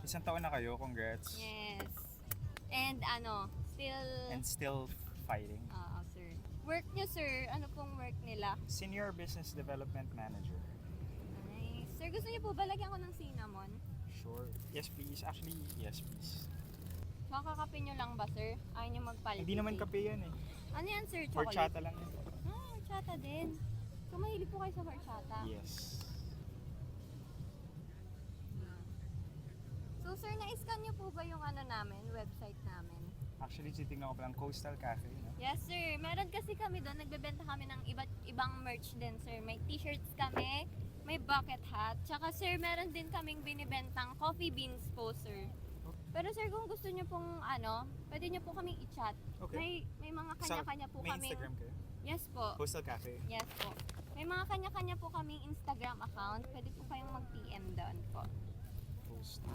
Isang taon na kayo, congrats. Yes. And Still fighting. sir. Work niyo, sir. Ano pong work nila? Senior Business Development Manager. Nice. Sir, gusto niyo po ba lagyan ko ng cinnamon? Sure. Yes, please. Actually, yes, please. Makakape niyo lang ba, sir? Ayaw niyo magpalpitate. Hindi naman kape yan eh. Ano yan, sir? Chocolate? Horchata lang yan. Horchata din. So, mahilig po kayo sa horchata? Yes. So, sir, na-scan niyo po ba yung website namin? Actually, titignan ko pa lang Coastal Cafe. No? Yes, sir. Meron kasi kami doon, nagbebenta kami ng iba't ibang merch din, sir. May t-shirts kami, may bucket hat, tsaka sir, meron din kaming binibentang coffee beans po, sir. Pero sir, kung gusto niyo pong pwede niyo po kaming i-chat. Okay. May mga kanya-kanya po may kaming... Instagram kayo? Yes po. Coastal Cafe. Yes po. May mga kanya-kanya po kaming Instagram account. Pwede po kayong mag-PM doon po. Coastal